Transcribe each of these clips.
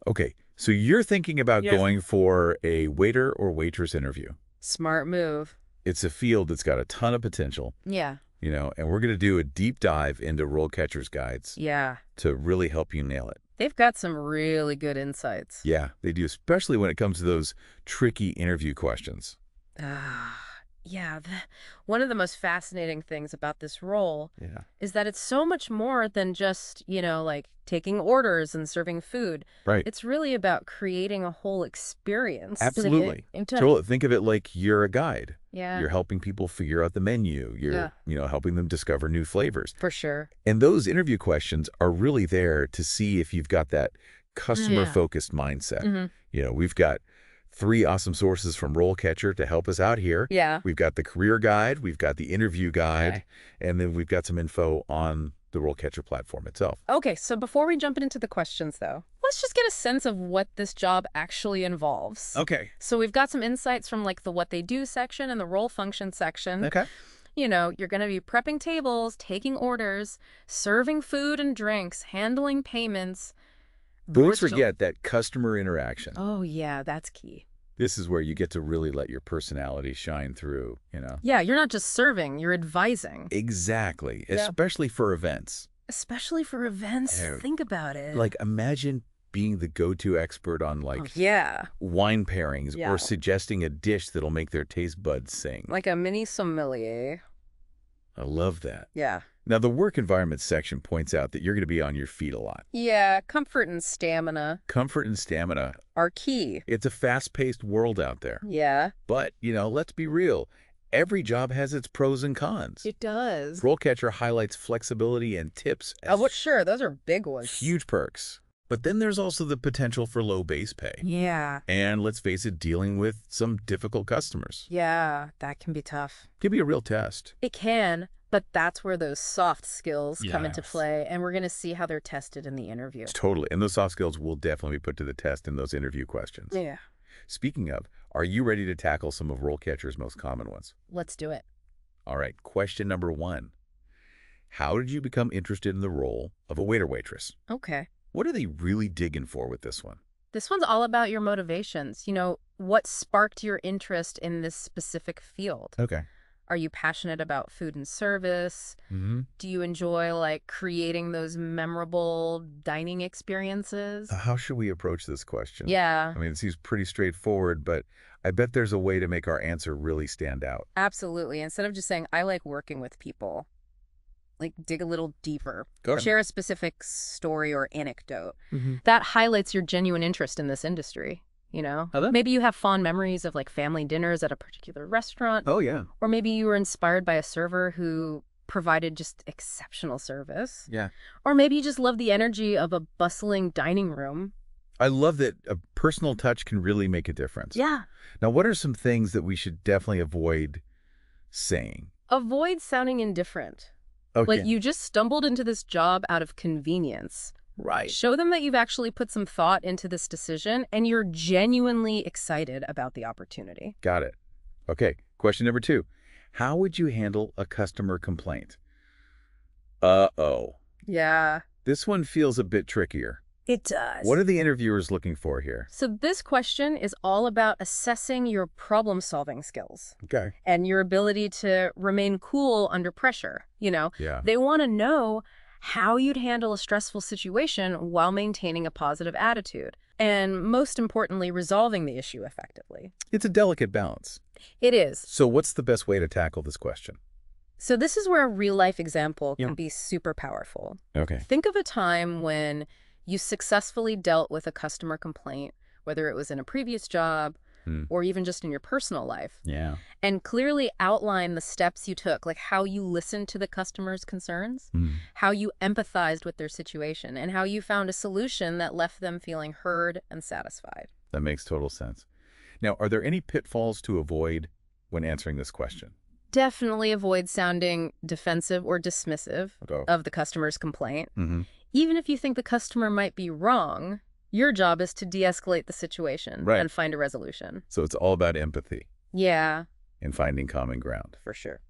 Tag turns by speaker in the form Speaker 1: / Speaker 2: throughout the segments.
Speaker 1: Okay, so you're thinking about
Speaker 2: Yes.
Speaker 1: going for a waiter or waitress interview.
Speaker 2: Smart move.
Speaker 1: It's a field that's got a ton of potential,
Speaker 2: Yeah.
Speaker 1: and we're going to do a deep dive into RoleCatcher's guides
Speaker 2: Yeah.
Speaker 1: to really help you nail it.
Speaker 2: They've got some really good insights.
Speaker 1: Yeah, they do, especially when it comes to those tricky interview questions.
Speaker 2: Ah, yeah. One of the most fascinating things about this role
Speaker 1: Yeah.
Speaker 2: is that it's so much more than just, like taking orders and serving food.
Speaker 1: Right.
Speaker 2: It's really about creating a whole experience.
Speaker 1: Absolutely. So think of it like you're a guide.
Speaker 2: Yeah.
Speaker 1: You're helping people figure out the menu. You're, helping them discover new flavors.
Speaker 2: For sure.
Speaker 1: And those interview questions are really there to see if you've got that customer-focused mindset.
Speaker 2: Mm-hmm.
Speaker 1: We've got 3 awesome sources from RoleCatcher to help us out here.
Speaker 2: Yeah.
Speaker 1: We've got the career guide, we've got the interview guide, and then we've got some info on the RoleCatcher platform itself.
Speaker 2: Okay, so before we jump into the questions, though, let's just get a sense of what this job actually involves.
Speaker 1: Okay.
Speaker 2: So we've got some insights from the what they do section and the role function section.
Speaker 1: Okay.
Speaker 2: You're going to be prepping tables, taking orders, serving food and drinks, handling payments.
Speaker 1: Don't forget that customer interaction.
Speaker 2: Oh, yeah, that's key.
Speaker 1: This is where you get to really let your personality shine through,
Speaker 2: Yeah, you're not just serving, you're advising.
Speaker 1: Exactly,
Speaker 2: Yeah.
Speaker 1: especially for events.
Speaker 2: Especially for events.
Speaker 1: Yeah.
Speaker 2: Think about it.
Speaker 1: Imagine being the go-to expert on,
Speaker 2: yeah,
Speaker 1: wine pairings
Speaker 2: Yeah.
Speaker 1: or suggesting a dish that'll make their taste buds sing.
Speaker 2: like a mini sommelier.
Speaker 1: I love that.
Speaker 2: Yeah.
Speaker 1: Now, the work environment section points out that you're going to be on your feet a lot.
Speaker 2: Yeah, comfort and stamina
Speaker 1: Comfort and stamina.
Speaker 2: are key.
Speaker 1: It's a fast-paced world out there.
Speaker 2: Yeah.
Speaker 1: But, let's be real. Every job has its pros and cons.
Speaker 2: It does.
Speaker 1: RoleCatcher highlights flexibility and tips as
Speaker 2: Sure, those are big ones.
Speaker 1: huge perks. But then there's also the potential for low base pay.
Speaker 2: Yeah.
Speaker 1: And let's face it, dealing with some difficult customers.
Speaker 2: Yeah, that can be tough.
Speaker 1: Could be a real test.
Speaker 2: It can, but that's where those soft skills come into
Speaker 1: Yes.
Speaker 2: play, and we're going to see how they're tested in the interview.
Speaker 1: Totally. And those soft skills will definitely be put to the test in those interview questions.
Speaker 2: Yeah.
Speaker 1: Speaking of, are you ready to tackle some of RoleCatcher's most common ones?
Speaker 2: Let's do it.
Speaker 1: All right, question number 1. How did you become interested in the role of a waiter-waitress?
Speaker 2: Okay.
Speaker 1: What are they really digging for with this one?
Speaker 2: This one's all about your motivations. What sparked your interest in this specific field?
Speaker 1: Okay.
Speaker 2: Are you passionate about food and service?
Speaker 1: Mm-hmm.
Speaker 2: Do you enjoy, creating those memorable dining experiences?
Speaker 1: How should we approach this question?
Speaker 2: Yeah,
Speaker 1: I mean, it seems pretty straightforward, but I bet there's a way to make our answer really stand out.
Speaker 2: absolutely. Instead of just saying, I like working with people, dig a little deeper.
Speaker 1: Go ahead.
Speaker 2: Share a specific story or anecdote.
Speaker 1: Mm-hmm.
Speaker 2: That highlights your genuine interest in this industry,
Speaker 1: How then?
Speaker 2: Maybe you have fond memories of, family dinners at a particular restaurant.
Speaker 1: Oh, yeah.
Speaker 2: Or maybe you were inspired by a server who provided just exceptional service.
Speaker 1: Yeah.
Speaker 2: Or maybe you just love the energy of a bustling dining room.
Speaker 1: I love that a personal touch can really make a difference.
Speaker 2: Yeah.
Speaker 1: Now, what are some things that we should definitely avoid saying?
Speaker 2: Avoid sounding indifferent.
Speaker 1: Okay.
Speaker 2: You just stumbled into this job out of convenience.
Speaker 1: Right.
Speaker 2: Show them that you've actually put some thought into this decision and you're genuinely excited about the opportunity.
Speaker 1: Got it. Okay. Question number 2. How would you handle a customer complaint? Uh-oh.
Speaker 2: Yeah,
Speaker 1: This one feels a bit trickier.
Speaker 2: it does.
Speaker 1: What are the interviewers looking for here?
Speaker 2: So this question is all about assessing your problem-solving skills
Speaker 1: Okay.
Speaker 2: and your ability to remain cool under pressure.
Speaker 1: Yeah.
Speaker 2: They want to know how you'd handle a stressful situation while maintaining a positive attitude, and most importantly, resolving the issue effectively.
Speaker 1: It's a delicate balance.
Speaker 2: It is.
Speaker 1: So what's the best way to tackle this question?
Speaker 2: So this is where a real-life example
Speaker 1: Yeah.
Speaker 2: can be super powerful.
Speaker 1: Okay.
Speaker 2: Think of a time when you successfully dealt with a customer complaint, whether it was in a previous job or even just in your personal life,
Speaker 1: Yeah.
Speaker 2: and clearly outline the steps you took, like how you listened to the customer's concerns, how you empathized with their situation, and how you found a solution that left them feeling heard and satisfied.
Speaker 1: That makes total sense. Now, are there any pitfalls to avoid when answering this question?
Speaker 2: Definitely avoid sounding defensive or dismissive
Speaker 1: Okay.
Speaker 2: of the customer's complaint.
Speaker 1: Mm-hmm.
Speaker 2: Even if you think the customer might be wrong, your job is to de-escalate the situation
Speaker 1: Right.
Speaker 2: and find a resolution.
Speaker 1: So it's all about empathy
Speaker 2: Yeah,
Speaker 1: and finding common ground.
Speaker 2: for sure.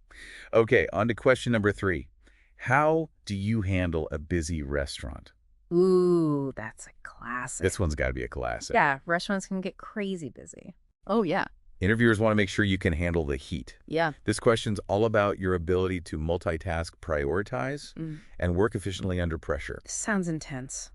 Speaker 1: Okay, on to question number 3. How do you handle a busy restaurant?
Speaker 2: Ooh, that's a classic.
Speaker 1: This one's got to be a classic.
Speaker 2: Yeah, restaurants can get crazy busy. Oh, yeah.
Speaker 1: Interviewers want to make sure you can handle the heat.
Speaker 2: Yeah.
Speaker 1: This question's all about your ability to multitask, prioritize, and work efficiently under pressure.
Speaker 2: Sounds intense.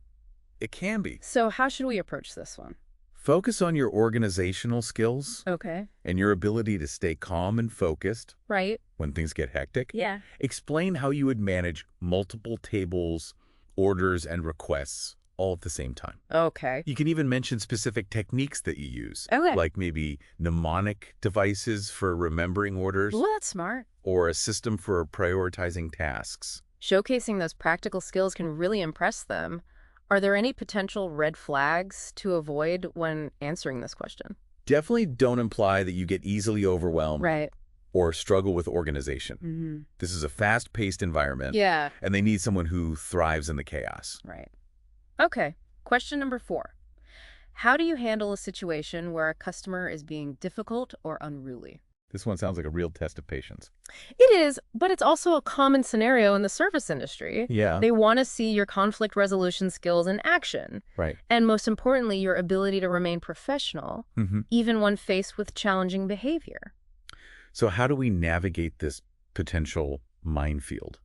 Speaker 1: It can be.
Speaker 2: So how should we approach this one?
Speaker 1: Focus on your organizational skills
Speaker 2: Okay.
Speaker 1: and your ability to stay calm and focused
Speaker 2: Right.
Speaker 1: when things get hectic.
Speaker 2: Yeah.
Speaker 1: Explain how you would manage multiple tables, orders, and requests all at the same time.
Speaker 2: Okay.
Speaker 1: You can even mention specific techniques that you use,
Speaker 2: Okay.
Speaker 1: like maybe mnemonic devices for remembering orders
Speaker 2: Well, that's smart.
Speaker 1: or a system for prioritizing tasks.
Speaker 2: Showcasing those practical skills can really impress them. Are there any potential red flags to avoid when answering this question?
Speaker 1: Definitely don't imply that you get easily overwhelmed
Speaker 2: Right.
Speaker 1: or struggle with organization. This is a fast-paced environment,
Speaker 2: Yeah.
Speaker 1: and they need someone who thrives in the chaos.
Speaker 2: Right. Okay. Question number 4. How do you handle a situation where a customer is being difficult or unruly?
Speaker 1: This one sounds like a real test of patience.
Speaker 2: It is, but it's also a common scenario in the service industry.
Speaker 1: Yeah.
Speaker 2: They want to see your conflict resolution skills in action.
Speaker 1: Right.
Speaker 2: And most importantly, your ability to remain professional, even when faced with challenging behavior.
Speaker 1: So how do we navigate this potential minefield?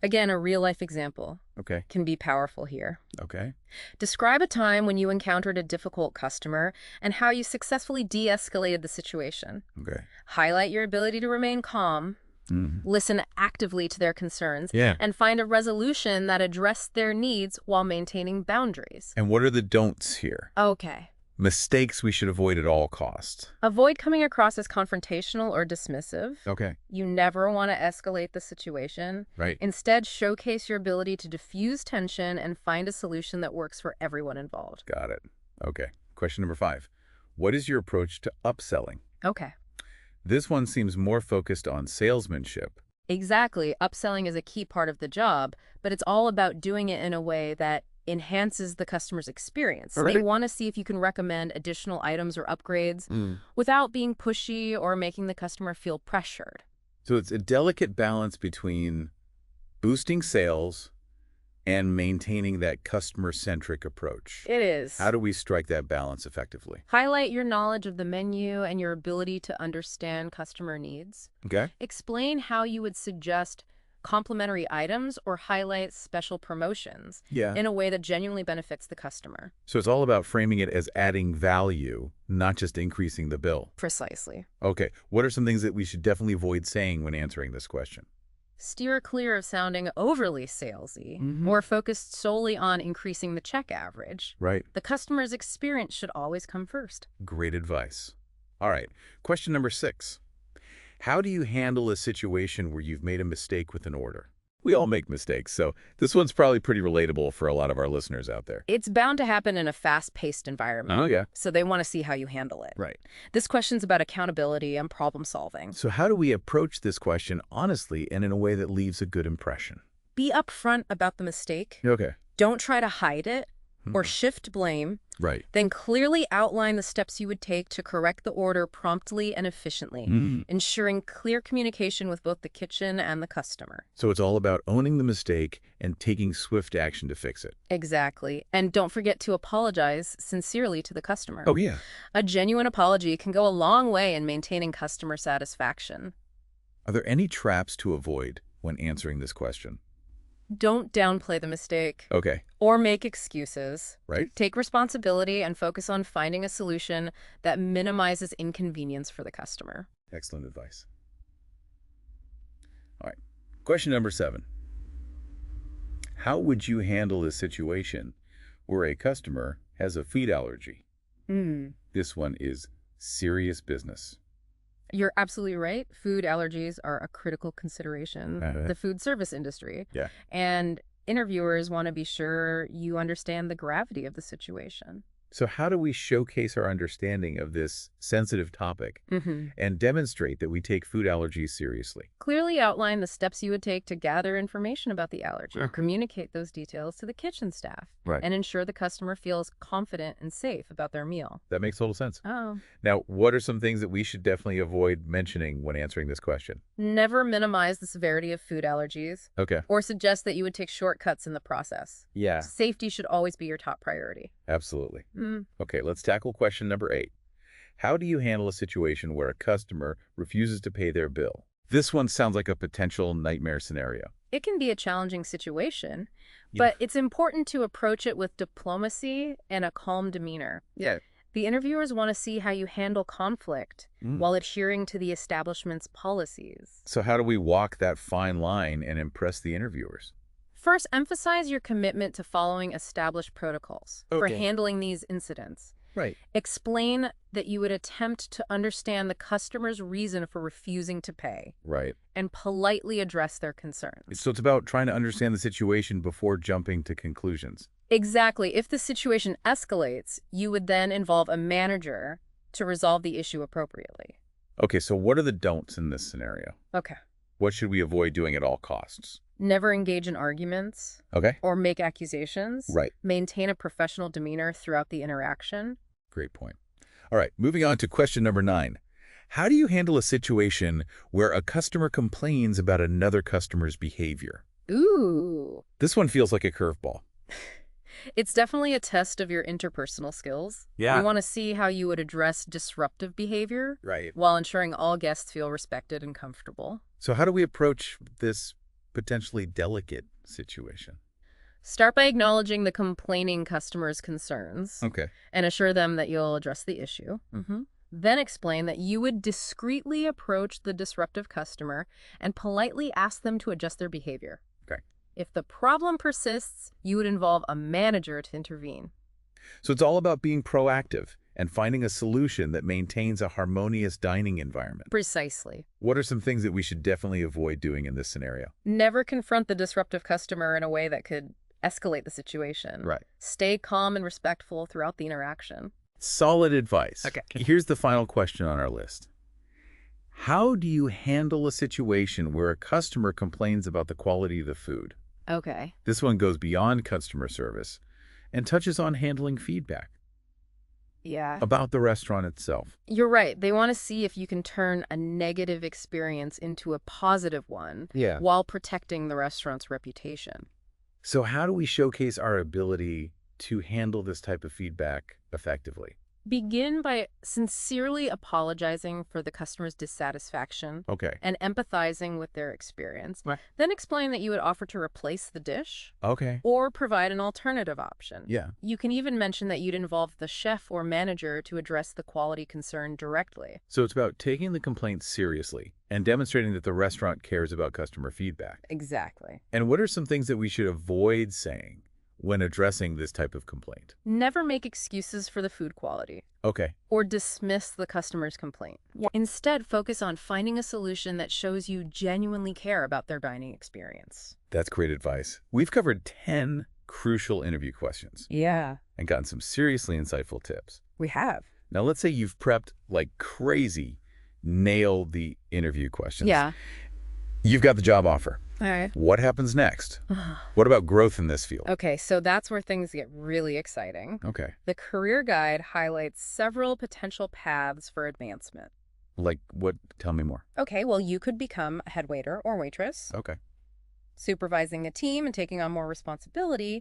Speaker 2: Again, a real-life example
Speaker 1: Okay.
Speaker 2: can be powerful here.
Speaker 1: Okay.
Speaker 2: Describe a time when you encountered a difficult customer and how you successfully de-escalated the situation.
Speaker 1: Okay.
Speaker 2: Highlight your ability to remain calm, listen actively to their concerns,
Speaker 1: Yeah.
Speaker 2: and find a resolution that addressed their needs while maintaining boundaries.
Speaker 1: And what are the don'ts here?
Speaker 2: Okay.
Speaker 1: Mistakes we should avoid at all costs.
Speaker 2: Avoid coming across as confrontational or dismissive.
Speaker 1: Okay.
Speaker 2: You never want to escalate the situation.
Speaker 1: Right.
Speaker 2: Instead, showcase your ability to diffuse tension and find a solution that works for everyone involved.
Speaker 1: Got it. Okay. Question number 5. What is your approach to upselling?
Speaker 2: Okay.
Speaker 1: This one seems more focused on salesmanship.
Speaker 2: Exactly. Upselling is a key part of the job, but it's all about doing it in a way that enhances the customer's experience.
Speaker 1: All right.
Speaker 2: They want to see if you can recommend additional items or upgrades without being pushy or making the customer feel pressured.
Speaker 1: So it's a delicate balance between boosting sales and maintaining that customer-centric approach.
Speaker 2: It is.
Speaker 1: How do we strike that balance effectively?
Speaker 2: Highlight your knowledge of the menu and your ability to understand customer needs.
Speaker 1: Okay.
Speaker 2: Explain how you would suggest complimentary items or highlight special promotions
Speaker 1: Yeah.
Speaker 2: in a way that genuinely benefits the customer.
Speaker 1: So it's all about framing it as adding value, not just increasing the bill.
Speaker 2: Precisely.
Speaker 1: Okay. What are some things that we should definitely avoid saying when answering this question?
Speaker 2: Steer clear of sounding overly salesy or focused solely on increasing the check average.
Speaker 1: Right.
Speaker 2: The customer's experience should always come first.
Speaker 1: Great advice. All right. Question number 6. How do you handle a situation where you've made a mistake with an order? We all make mistakes, so this one's probably pretty relatable for a lot of our listeners out there.
Speaker 2: It's bound to happen in a fast-paced environment.
Speaker 1: Oh, yeah.
Speaker 2: So they want to see how you handle it.
Speaker 1: Right.
Speaker 2: This question's about accountability and problem solving.
Speaker 1: So how do we approach this question honestly and in a way that leaves a good impression?
Speaker 2: Be upfront about the mistake.
Speaker 1: Okay.
Speaker 2: Don't try to hide it or shift blame.
Speaker 1: Right.
Speaker 2: Then clearly outline the steps you would take to correct the order promptly and efficiently, ensuring clear communication with both the kitchen and the customer.
Speaker 1: So it's all about owning the mistake and taking swift action to fix it.
Speaker 2: Exactly. And don't forget to apologize sincerely to the customer.
Speaker 1: Oh, yeah.
Speaker 2: A genuine apology can go a long way in maintaining customer satisfaction.
Speaker 1: Are there any traps to avoid when answering this question?
Speaker 2: Don't downplay the mistake
Speaker 1: Okay.
Speaker 2: or make excuses.
Speaker 1: Right.
Speaker 2: Take responsibility and focus on finding a solution that minimizes inconvenience for the customer.
Speaker 1: Excellent advice. All right. Question number 7. How would you handle a situation where a customer has a feed allergy? This one is serious business.
Speaker 2: You're absolutely right. Food allergies are a critical consideration. The food service industry.
Speaker 1: Yeah.
Speaker 2: And interviewers want to be sure you understand the gravity of the situation.
Speaker 1: So how do we showcase our understanding of this sensitive topic and demonstrate that we take food allergies seriously?
Speaker 2: Clearly outline the steps you would take to gather information about the allergy, communicate those details to the kitchen staff, and ensure the customer feels confident and safe about their meal.
Speaker 1: That makes total sense.
Speaker 2: Oh.
Speaker 1: Now, what are some things that we should definitely avoid mentioning when answering this question?
Speaker 2: Never minimize the severity of food allergies.
Speaker 1: Okay.
Speaker 2: Or suggest that you would take shortcuts in the process.
Speaker 1: Yeah.
Speaker 2: Safety should always be your top priority.
Speaker 1: Absolutely. Okay, let's tackle question number 8. How do you handle a situation where a customer refuses to pay their bill? This one sounds like a potential nightmare scenario.
Speaker 2: It can be a challenging situation, but it's important to approach it with diplomacy and a calm demeanor.
Speaker 1: Yeah.
Speaker 2: The interviewers want to see how you handle conflict while adhering to the establishment's policies.
Speaker 1: So how do we walk that fine line and impress the interviewers?
Speaker 2: First, emphasize your commitment to following established protocols for handling these incidents.
Speaker 1: Right.
Speaker 2: Explain that you would attempt to understand the customer's reason for refusing to pay.
Speaker 1: Right.
Speaker 2: And politely address their concerns.
Speaker 1: So it's about trying to understand the situation before jumping to conclusions.
Speaker 2: Exactly. If the situation escalates, you would then involve a manager to resolve the issue appropriately.
Speaker 1: Okay, so what are the don'ts in this scenario?
Speaker 2: Okay.
Speaker 1: What should we avoid doing at all costs?
Speaker 2: Never engage in arguments.
Speaker 1: Okay.
Speaker 2: Or make accusations.
Speaker 1: Right.
Speaker 2: Maintain a professional demeanor throughout the interaction.
Speaker 1: Great point. All right, moving on to question number 9. How do you handle a situation where a customer complains about another customer's behavior?
Speaker 2: Ooh.
Speaker 1: This one feels like a curveball.
Speaker 2: It's definitely a test of your interpersonal skills.
Speaker 1: Yeah.
Speaker 2: We want to see how you would address disruptive behavior while ensuring all guests feel respected and comfortable.
Speaker 1: So how do we approach this potentially delicate situation?
Speaker 2: Start by acknowledging the complaining customer's concerns and assure them that you'll address the issue. Then explain that you would discreetly approach the disruptive customer and politely ask them to adjust their behavior. If the problem persists, you would involve a manager to intervene.
Speaker 1: So it's all about being proactive and finding a solution that maintains a harmonious dining environment.
Speaker 2: Precisely.
Speaker 1: What are some things that we should definitely avoid doing in this scenario?
Speaker 2: Never confront the disruptive customer in a way that could escalate the situation.
Speaker 1: Right.
Speaker 2: Stay calm and respectful throughout the interaction.
Speaker 1: Solid advice.
Speaker 2: Okay.
Speaker 1: Here's the final question on our list. How do you handle a situation where a customer complains about the quality of the food?
Speaker 2: Okay.
Speaker 1: This one goes beyond customer service and touches on handling feedback.
Speaker 2: Yeah.
Speaker 1: About the restaurant itself.
Speaker 2: You're right. They want to see if you can turn a negative experience into a positive one while protecting the restaurant's reputation.
Speaker 1: So how do we showcase our ability to handle this type of feedback effectively?
Speaker 2: Begin by sincerely apologizing for the customer's dissatisfaction and empathizing with their experience. Then explain that you would offer to replace the dish or provide an alternative option. You can even mention that you'd involve the chef or manager to address the quality concern directly.
Speaker 1: So it's about taking the complaint seriously and demonstrating that the restaurant cares about customer feedback.
Speaker 2: Exactly.
Speaker 1: And what are some things that we should avoid saying when addressing this type of complaint?
Speaker 2: Never make excuses for the food quality. Or dismiss the customer's complaint. Instead, focus on finding a solution that shows you genuinely care about their dining experience.
Speaker 1: That's great advice. We've covered 10 crucial interview questions.
Speaker 2: Yeah.
Speaker 1: And gotten some seriously insightful tips.
Speaker 2: We have.
Speaker 1: Now, let's say you've prepped like crazy, nailed the interview questions.
Speaker 2: Yeah.
Speaker 1: You've got the job offer.
Speaker 2: All right.
Speaker 1: What happens next? What about growth in this field?
Speaker 2: Okay, so that's where things get really exciting. The career guide highlights several potential paths for advancement.
Speaker 1: Like what? Tell me more.
Speaker 2: Okay, well, you could become a head waiter or waitress. Supervising a team and taking on more responsibility.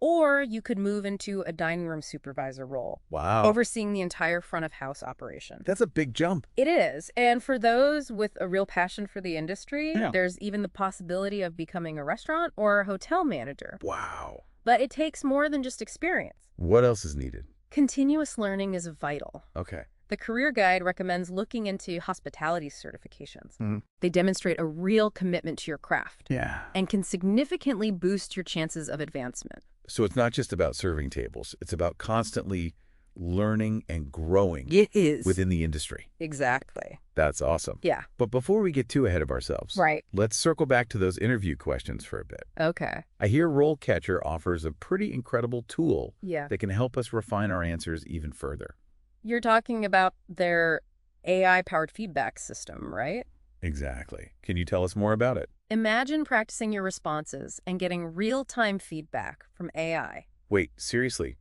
Speaker 2: Or you could move into a dining room supervisor role.
Speaker 1: Wow.
Speaker 2: Overseeing the entire front of house operation.
Speaker 1: That's a big jump.
Speaker 2: It is. And for those with a real passion for the industry, there's even the possibility of becoming a restaurant or a hotel manager.
Speaker 1: Wow.
Speaker 2: But it takes more than just experience.
Speaker 1: What else is needed?
Speaker 2: Continuous learning is vital.
Speaker 1: Okay.
Speaker 2: The career guide recommends looking into hospitality certifications. They demonstrate a real commitment to your craft. And can significantly boost your chances of advancement.
Speaker 1: So it's not just about serving tables. It's about constantly learning and growing
Speaker 2: It is.
Speaker 1: within the industry.
Speaker 2: Exactly.
Speaker 1: That's awesome.
Speaker 2: Yeah.
Speaker 1: But before we get too ahead of ourselves,
Speaker 2: Right.
Speaker 1: let's circle back to those interview questions for a bit.
Speaker 2: Okay.
Speaker 1: I hear RoleCatcher offers a pretty incredible tool
Speaker 2: Yeah.
Speaker 1: that can help us refine our answers even further.
Speaker 2: You're talking about their AI-powered feedback system, right?
Speaker 1: Exactly. Can you tell us more about it?
Speaker 2: Imagine practicing your responses and getting real-time feedback from AI.
Speaker 1: Wait, seriously,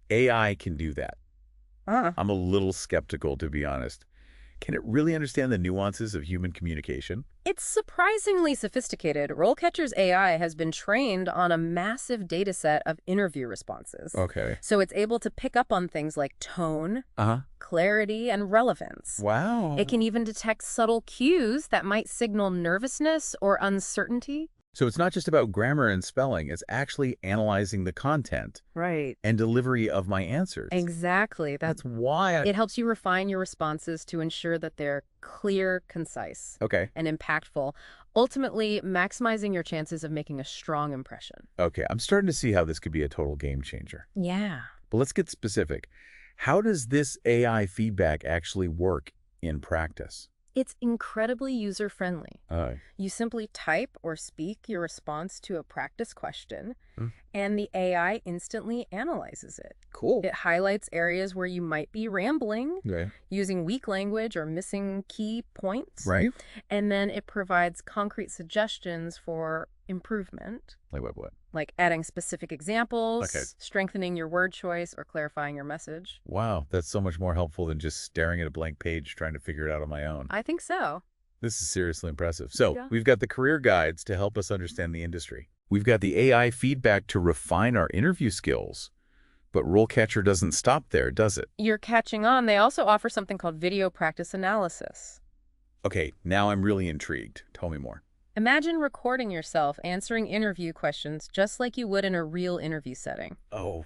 Speaker 1: AI can do that?
Speaker 2: Uh-huh.
Speaker 1: I'm a little skeptical, to be honest. Can it really understand the nuances of human communication?
Speaker 2: It's surprisingly sophisticated. RoleCatcher's AI has been trained on a massive data set of interview responses.
Speaker 1: Okay.
Speaker 2: So it's able to pick up on things like tone,
Speaker 1: Uh-huh.
Speaker 2: clarity, and relevance.
Speaker 1: Wow.
Speaker 2: It can even detect subtle cues that might signal nervousness or uncertainty.
Speaker 1: So it's not just about grammar and spelling, it's actually analyzing the content
Speaker 2: Right.
Speaker 1: and delivery of my answers.
Speaker 2: Exactly.
Speaker 1: That's why
Speaker 2: It helps you refine your responses to ensure that they're clear, concise,
Speaker 1: Okay.
Speaker 2: and impactful, ultimately maximizing your chances of making a strong impression.
Speaker 1: Okay, I'm starting to see how this could be a total game changer.
Speaker 2: Yeah.
Speaker 1: But let's get specific. How does this AI feedback actually work in practice?
Speaker 2: It's incredibly user-friendly.
Speaker 1: Oh.
Speaker 2: You simply type or speak your response to a practice question,
Speaker 1: Hmm.
Speaker 2: and the AI instantly analyzes it.
Speaker 1: Cool.
Speaker 2: It highlights areas where you might be rambling,
Speaker 1: Okay.
Speaker 2: using weak language or missing key points.
Speaker 1: Right?
Speaker 2: And then it provides concrete suggestions for improvement,
Speaker 1: Like what?
Speaker 2: like adding specific examples,
Speaker 1: Okay.
Speaker 2: strengthening your word choice, or clarifying your message.
Speaker 1: Wow, that's so much more helpful than just staring at a blank page trying to figure it out on my own.
Speaker 2: I think so.
Speaker 1: This is seriously impressive. So
Speaker 2: Yeah.
Speaker 1: we've got the career guides to help us understand the industry. We've got the AI feedback to refine our interview skills. But RoleCatcher doesn't stop there, does it?
Speaker 2: You're catching on. They also offer something called video practice analysis.
Speaker 1: Okay, now I'm really intrigued. Tell me more.
Speaker 2: Imagine recording yourself answering interview questions just like you would in a real interview setting.
Speaker 1: Oh,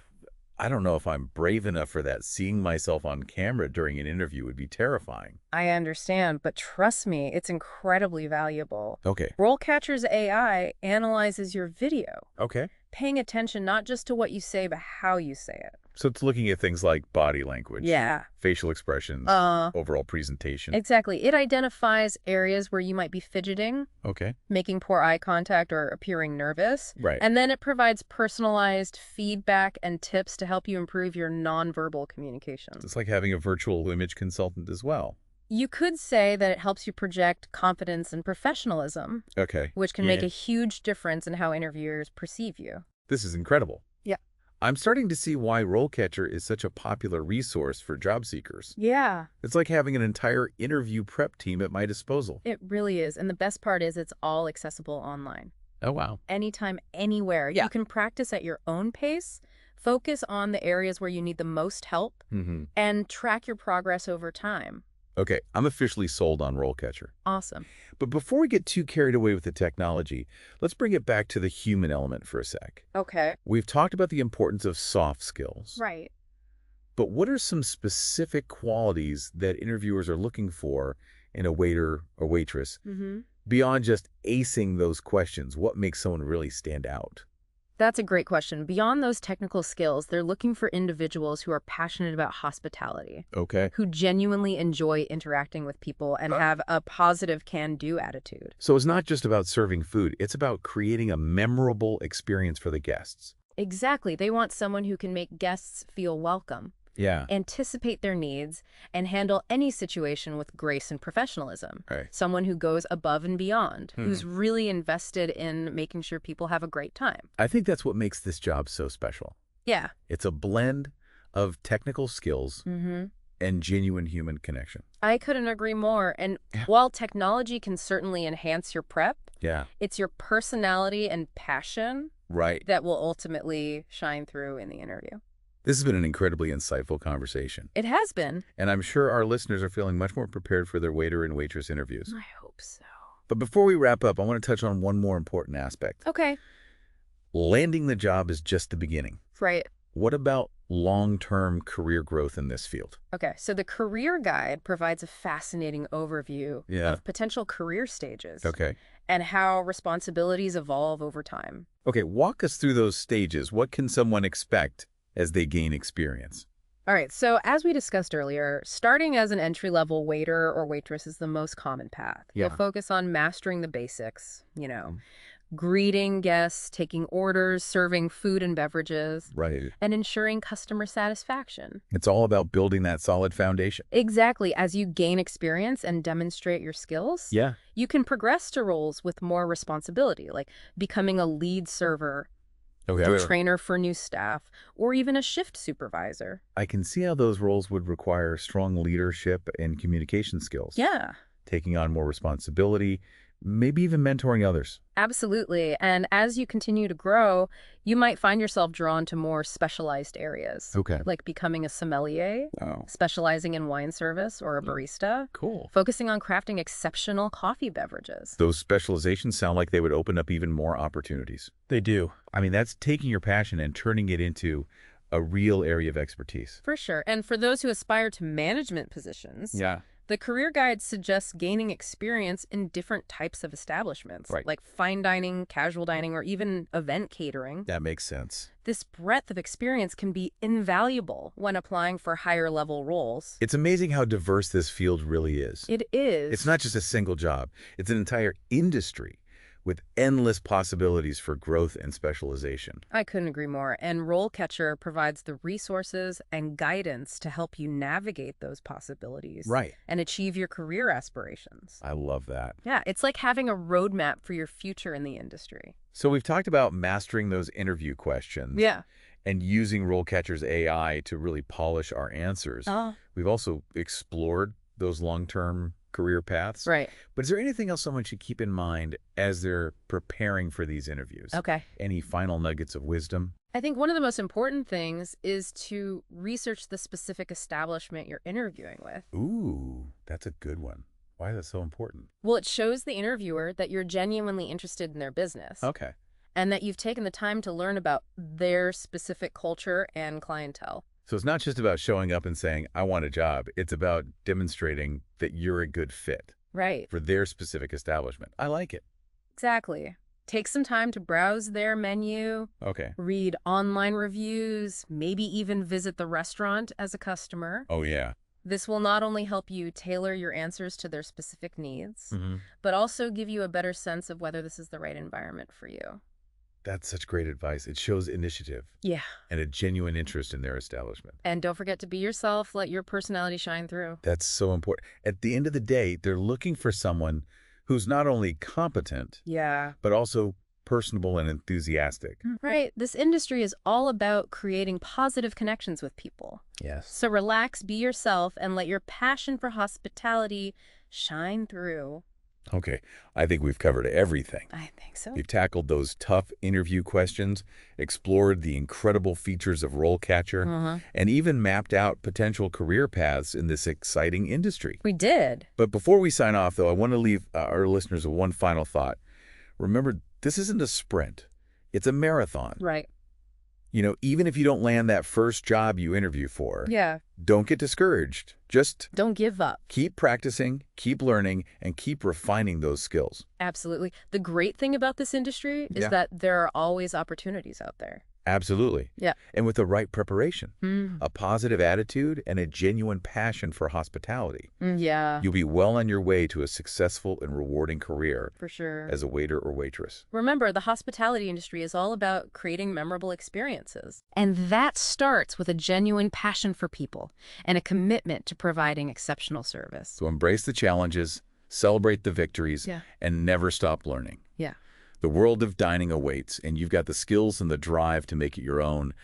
Speaker 1: I don't know if I'm brave enough for that. Seeing myself on camera during an interview would be terrifying.
Speaker 2: I understand, but trust me, it's incredibly valuable.
Speaker 1: Okay.
Speaker 2: RoleCatcher's AI analyzes your video,
Speaker 1: Okay.
Speaker 2: paying attention not just to what you say, but how you say it.
Speaker 1: So it's looking at things like body language,
Speaker 2: Yeah.
Speaker 1: facial expressions, overall presentation.
Speaker 2: Exactly. It identifies areas where you might be fidgeting,
Speaker 1: Okay.
Speaker 2: making poor eye contact, or appearing nervous.
Speaker 1: Right.
Speaker 2: And then it provides personalized feedback and tips to help you improve your nonverbal communication.
Speaker 1: It's like having a virtual image consultant as well.
Speaker 2: You could say that it helps you project confidence and professionalism,
Speaker 1: Okay.
Speaker 2: which can make a huge difference in how interviewers perceive you.
Speaker 1: This is incredible.
Speaker 2: Yeah.
Speaker 1: I'm starting to see why RoleCatcher is such a popular resource for job seekers.
Speaker 2: Yeah,
Speaker 1: It's like having an entire interview prep team at my disposal.
Speaker 2: it really is. And the best part is it's all accessible online.
Speaker 1: Oh, wow.
Speaker 2: Anytime, anywhere.
Speaker 1: Yeah.
Speaker 2: You can practice at your own pace, focus on the areas where you need the most help,
Speaker 1: Mm-hmm.
Speaker 2: and track your progress over time.
Speaker 1: Okay, I'm officially sold on RoleCatcher.
Speaker 2: Awesome.
Speaker 1: But before we get too carried away with the technology, let's bring it back to the human element for a sec.
Speaker 2: Okay.
Speaker 1: We've talked about the importance of soft skills.
Speaker 2: Right.
Speaker 1: But what are some specific qualities that interviewers are looking for in a waiter or waitress
Speaker 2: Mm-hmm.
Speaker 1: beyond just acing those questions? What makes someone really stand out?
Speaker 2: That's a great question. Beyond those technical skills, they're looking for individuals who are passionate about hospitality,
Speaker 1: Okay.
Speaker 2: who genuinely enjoy interacting with people and have a positive can-do attitude.
Speaker 1: So it's not just about serving food. It's about creating a memorable experience for the guests.
Speaker 2: Exactly. They want someone who can make guests feel welcome,
Speaker 1: Yeah.
Speaker 2: anticipate their needs, and handle any situation with grace and professionalism.
Speaker 1: Right.
Speaker 2: Someone who goes above and beyond, who's really invested in making sure people have a great time.
Speaker 1: I think that's what makes this job so special.
Speaker 2: Yeah.
Speaker 1: It's a blend of technical skills
Speaker 2: Mm-hmm.
Speaker 1: and genuine human connection.
Speaker 2: I couldn't agree more. And
Speaker 1: Yeah.
Speaker 2: while technology can certainly enhance your prep,
Speaker 1: Yeah.
Speaker 2: it's your personality and passion
Speaker 1: Right.
Speaker 2: that will ultimately shine through in the interview.
Speaker 1: This has been an incredibly insightful conversation.
Speaker 2: It has been.
Speaker 1: And I'm sure our listeners are feeling much more prepared for their waiter and waitress interviews.
Speaker 2: I hope so.
Speaker 1: But before we wrap up, I want to touch on one more important aspect.
Speaker 2: Okay.
Speaker 1: Landing the job is just the beginning.
Speaker 2: Right.
Speaker 1: What about long-term career growth in this field?
Speaker 2: Okay, so the career guide provides a fascinating overview
Speaker 1: Yeah.
Speaker 2: of potential career stages
Speaker 1: Okay.
Speaker 2: and how responsibilities evolve over time.
Speaker 1: Okay, walk us through those stages. What can someone expect as they gain experience?
Speaker 2: All right, so as we discussed earlier, starting as an entry-level waiter or waitress is the most common path. You'll
Speaker 1: Yeah.
Speaker 2: focus on mastering the basics,
Speaker 1: Mm.
Speaker 2: greeting guests, taking orders, serving food and beverages,
Speaker 1: Right.
Speaker 2: and ensuring customer satisfaction.
Speaker 1: It's all about building that solid foundation.
Speaker 2: Exactly. As you gain experience and demonstrate your skills,
Speaker 1: Yeah.
Speaker 2: you can progress to roles with more responsibility, like becoming a lead server,
Speaker 1: Okay.
Speaker 2: a trainer for new staff, or even a shift supervisor.
Speaker 1: I can see how those roles would require strong leadership and communication skills.
Speaker 2: Yeah.
Speaker 1: Taking on more responsibility, maybe even mentoring others.
Speaker 2: Absolutely. And as you continue to grow, you might find yourself drawn to more specialized areas,
Speaker 1: Okay.
Speaker 2: like becoming a sommelier,
Speaker 1: Oh,
Speaker 2: specializing in wine service, or a barista,
Speaker 1: cool.
Speaker 2: focusing on crafting exceptional coffee beverages.
Speaker 1: Those specializations sound like they would open up even more opportunities.
Speaker 3: They do.
Speaker 1: I mean, that's taking your passion and turning it into a real area of expertise.
Speaker 2: For sure. And for those who aspire to management positions,
Speaker 1: Yeah.
Speaker 2: the career guide suggests gaining experience in different types of establishments,
Speaker 1: Right.
Speaker 2: like fine dining, casual dining, or even event catering.
Speaker 1: That makes sense.
Speaker 2: This breadth of experience can be invaluable when applying for higher level roles.
Speaker 1: It's amazing how diverse this field really is.
Speaker 2: It is.
Speaker 1: It's not just a single job. It's an entire industry with endless possibilities for growth and specialization.
Speaker 2: I couldn't agree more. And RoleCatcher provides the resources and guidance to help you navigate those possibilities.
Speaker 1: Right.
Speaker 2: And achieve your career aspirations.
Speaker 1: I love that.
Speaker 2: Yeah, it's like having a roadmap for your future in the industry.
Speaker 1: So we've talked about mastering those interview questions.
Speaker 2: Yeah.
Speaker 1: And using RoleCatcher's AI to really polish our answers.
Speaker 2: Oh,
Speaker 1: We've also explored those long-term career paths.
Speaker 2: right.
Speaker 1: But is there anything else someone should keep in mind as they're preparing for these interviews?
Speaker 2: Okay.
Speaker 1: Any final nuggets of wisdom?
Speaker 2: I think one of the most important things is to research the specific establishment you're interviewing with.
Speaker 1: Ooh, that's a good one. Why is that so important?
Speaker 2: Well, it shows the interviewer that you're genuinely interested in their business.
Speaker 1: Okay.
Speaker 2: And that you've taken the time to learn about their specific culture and clientele.
Speaker 1: So it's not just about showing up and saying, I want a job. It's about demonstrating that you're a good fit
Speaker 2: Right.
Speaker 1: for their specific establishment. I like it.
Speaker 2: Exactly. Take some time to browse their menu,
Speaker 1: Okay.
Speaker 2: read online reviews, maybe even visit the restaurant as a customer.
Speaker 1: Oh, yeah.
Speaker 2: This will not only help you tailor your answers to their specific needs,
Speaker 1: Mm-hmm.
Speaker 2: but also give you a better sense of whether this is the right environment for you.
Speaker 1: That's such great advice. It shows initiative
Speaker 2: Yeah.
Speaker 1: and a genuine interest in their establishment.
Speaker 2: And don't forget to be yourself. Let your personality shine through.
Speaker 1: That's so important. At the end of the day, they're looking for someone who's not only competent,
Speaker 2: Yeah.
Speaker 1: but also personable and enthusiastic.
Speaker 2: Right. This industry is all about creating positive connections with people.
Speaker 3: Yes.
Speaker 2: So relax, be yourself, and let your passion for hospitality shine through.
Speaker 1: Okay, I think we've covered everything.
Speaker 2: I think so.
Speaker 1: We've tackled those tough interview questions, explored the incredible features of RoleCatcher, and even mapped out potential career paths in this exciting industry.
Speaker 2: We did.
Speaker 1: But before we sign off, though, I want to leave our listeners with one final thought. Remember, this isn't a sprint. It's a marathon.
Speaker 2: Right.
Speaker 1: You know, even if you don't land that first job you interview for,
Speaker 2: Yeah.
Speaker 1: don't get discouraged. Just
Speaker 2: Don't give up.
Speaker 1: keep practicing, keep learning, and keep refining those skills.
Speaker 2: Absolutely. The great thing about this industry is
Speaker 1: Yeah.
Speaker 2: that there are always opportunities out there.
Speaker 1: Absolutely.
Speaker 2: Yeah.
Speaker 1: And with the right preparation,
Speaker 2: Mm.
Speaker 1: a positive attitude, and a genuine passion for hospitality,
Speaker 2: Yeah,
Speaker 1: you'll be well on your way to a successful and rewarding career
Speaker 2: for sure.
Speaker 1: as a waiter or waitress.
Speaker 2: Remember, the hospitality industry is all about creating memorable experiences. And that starts with a genuine passion for people and a commitment to providing exceptional service.
Speaker 1: So embrace the challenges, celebrate the victories,
Speaker 2: Yeah.
Speaker 1: and never stop learning.
Speaker 2: Yeah.
Speaker 1: The world of dining awaits, and you've got the skills and the drive to make it your own.